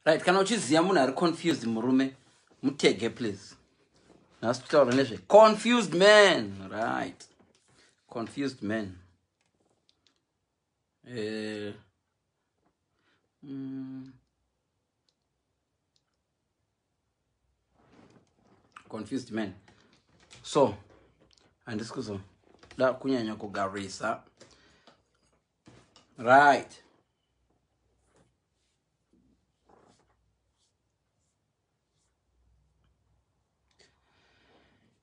Right, kana uchiziya munhu ari confused murume, mutege please. Nhasi tutaura nezve confused man, right? Confused man. Confused man. So, handisi kuzoda kunyanya kugarisa. Right.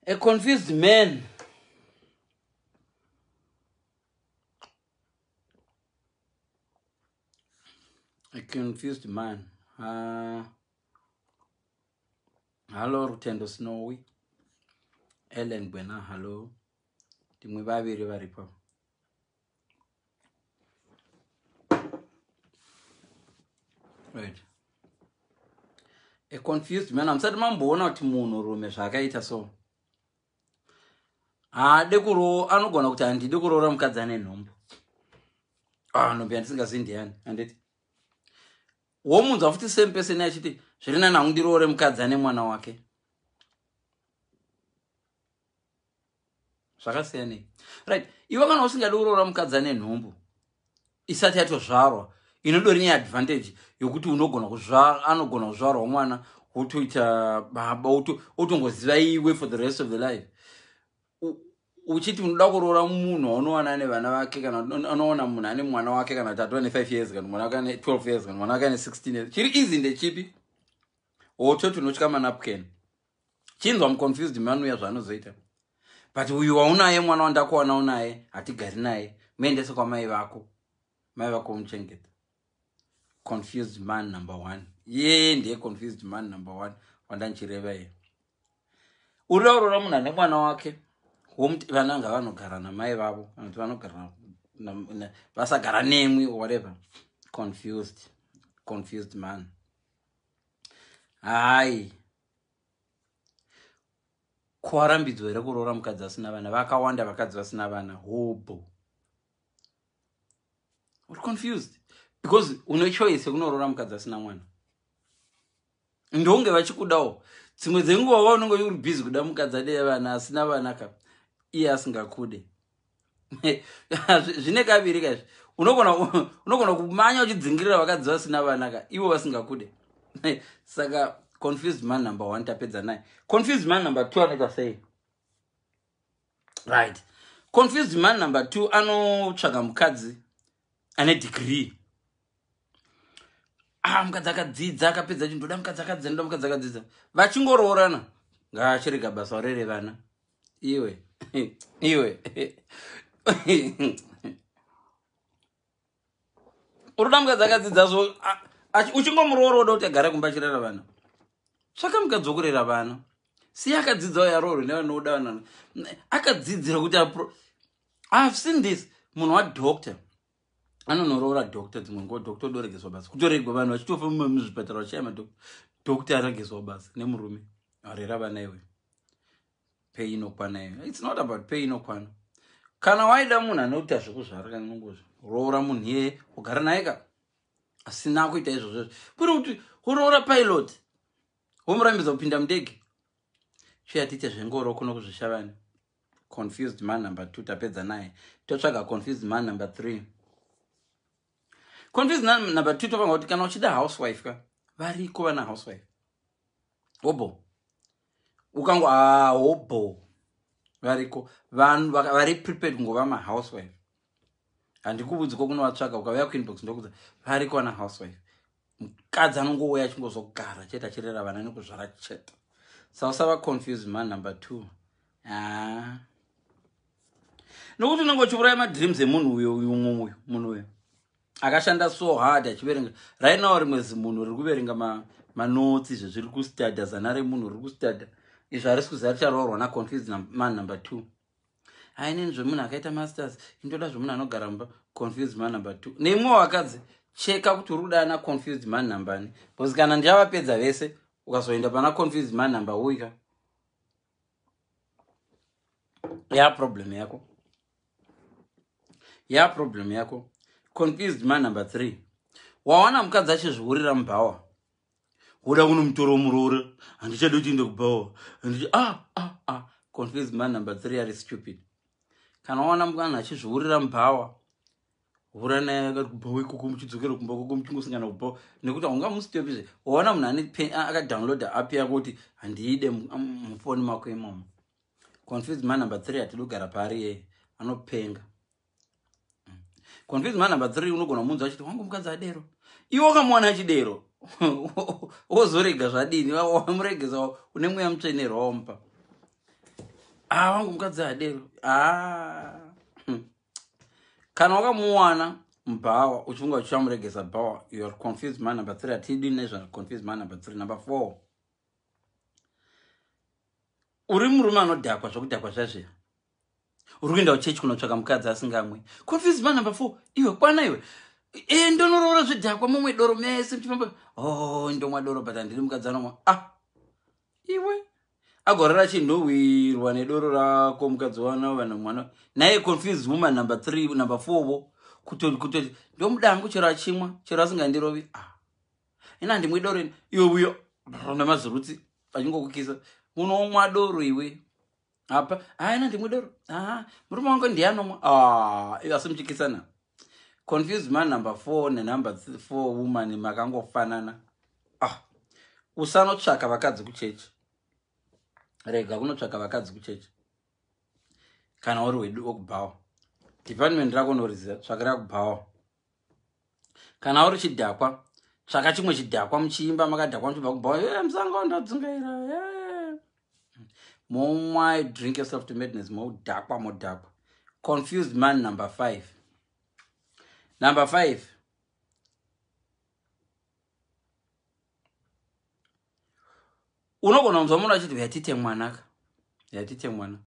A confused man. A confused man. Hello, Rutendo Snowy. Ellen Buena, hello. Timwe vaviri varipo. Right. A confused man. I'm saying mamboona kuti munhu rume zvakaita so. Dekuro anogona kuti handidi kuroora mukadzi ane nhombo. Nhombo yandisingazivi ndiani handiti. Womunzwa futi same person achiti zviri nani hangu ndiroore mukadzi ane mwana wake. Zvakasiyanei. Right. Iwe kana usingadi kuroora mukadzi ane nhombo isati yatozvarwa, inodori neadvantage yokuti anogona kuzvarwa mwana wotoita baba wotongoziva iwe for the rest of the life. Uchiti unoda kuroora munhu waunowana ane vana vake, kana unoona munhu ane mwana wake kana kuti ane 5 years kana mwana wake ane 12 years kana mwana wake ane 16 years. Chiri easy ndechipi? Wototi unotya manapkin. Chinzwa confused man uya zvaanozoita. But uyu waunaye mwana wandakuwana unaye hatigari naye, muendese kwamai vako. Mai vako umuchengeta. Confused man number 1. Ndiye confused man number 1 wandanchireva iye. Urida kuroora munhu ane mwana wake, vananga vanogara namai vavo, kana kuti vanogara vasagara nemwe or whatever. Confused man. Hai. Kuwarambidzwa here kuroora mukadzi asina vana. Vakawanda vakadzi vasina vana. Hobo. Uri confused. Because une choice yekunooroora mukadzi asina mwana. Ndonge vachikudawo. Dzimwe dzenguva unenge uri busy kuda mukadzi ane vana asina vana ka. Iye asingakude. Zvine kaviri kazvi. Unogona kumanya uchidzingirira vakadzi vasina vana ka. Ivo vasingakude. Saka confused man number 1 tapedza naye. Confused man number 2 anoita sei? Right. Confused man number 2 anotsvaga mukadzi ane degree. Mukadzi akadzidza akapedza chindoda mukadzi akadzidza. Vachingoroorana ngaachirega basa rere vana. Iwe. Uroda mukadzi akadzidza so uchingomuroora uda kuti agare kumba achirera vana. Tsvaka mukadzi wokurera vana. Si akadzidzawo yaroro nevanoda vana. Akadzidzira kuti I've seen this. Munhu wadoctor anonoroora doctor, dzimwe nguva doctor doregeswa basa. Kutoregwa vanhu vachitofamba muzvipatara vachiyama doctor aregeswa basa nemurume arera vana iwe. Pay inokwana iwe. It's not about pay inokwana. Kana waida munhu anokuti hazvikuzvara kana nongozvo, roora munhu iye ugara naye ka. Asina kuita izvozvo. Kuri kuti uroora pilot womurambidza kupinda mudege. Chiatite zvengoro kuno kuzvishavani. Confused man number 2 tapedza naye. Totsvaga confused man number 3. Confused man number 2 topanga kuti kana uchida housewife ka. Variko vana housewife. Hobo. Ukango hobo. Variko vanhu vari prepared kungova ma housewife. Handikubudzi kokunovatsvaga ukauya kuinbox ndokudza variko vana housewife. Mukadzi anongouya achingozogara chete achirera vana nekuzvara chete. Sausava confused man number 2. Nokuti unenge uchiuraya madreams emunhu uyu munhu uyu akashanda so hard achiverenga. Right now rimwe zimunhu riri kuverenga manotsi izvo zviri kustada, zana remunhu riri kustada. Izvo harisi kuziva richaroorwa na confused man number 2. Haineni zvemunhu akaita masters, indoda zvemunhu anogara mumba. Confused man number 2. Neimwe wakadzi cheka kuti uri kuda na confused man number ni. Because kana ndavapedza vese ukazoenda pana confused man number uika, problem yako. Confused man number 3. Wawana mukadzi achizviurira mubhawa. woda kunomutoro murore handichadi kuti inde kubhawa confused man number 3 ari stupid. Kana waona mwana achizviurira mubhawa hura naye akati kubhawa ikoko muchidzokera kumba kwako muchingosangana kubhawa nekuti haungamusitopizve. Waona munhu akadownloada app yako kuti handiide mufoni mako imomo. Confused man number 3 hatidi kugara paari yeye anopenga. Confused man number 3 unogona kumunza achiti wangu mukadzi adero iwe wakamwana achidero wozorega zvadini wamuregeza une mweya mutsvenerwa wamupa wangu mukadzi adero kana wakamuwana mubhawa uchifunga uchichamuregeza bhawa you are confused man number 3 hatidi nezva confused man number 3. Number 4 uri murume anodhakwa zvokudhakwa zvazviya uri kuenda kuchechi kunotsvaka mukadzi asingamwe. Confused man number 4 iwe kwana iwe ndonoroora zvidhakwa mumwe doro mese mchimamba ndomwa doro but handiri mukadzi anomwa iwe agorara chinhuhwirwa nedoro rako mukadzi wana vanhu mwana naye confused woman number 3 number 4 vo kutoti ndomudangu chero achimwa chero asingandirovi ina handimwi doro iwe uyo namazurutsi achingokukisa unomwa doro iwe apa ina ndimwi doro murume wangu ndianomwa iwe asi muchikisana. Confused man number 4 nenumber 4 woman makangofanana. Usanotsvaka vakadzi kuchechi. Rega kunotsvaka vakadzi kuchechi. Kana uri wekubhawa. Department rako noriziva tsvakira kubhawa. Kana uri chidhakwa tsvaka chimwe chidhakwa muchiimba makadhakwa muchibva kubhawa musango ndadzingaira momwa drink yourself to madness modhakwa. Confused man number 5. Number 5 unogona kunzwa munhu achiti yatite mwana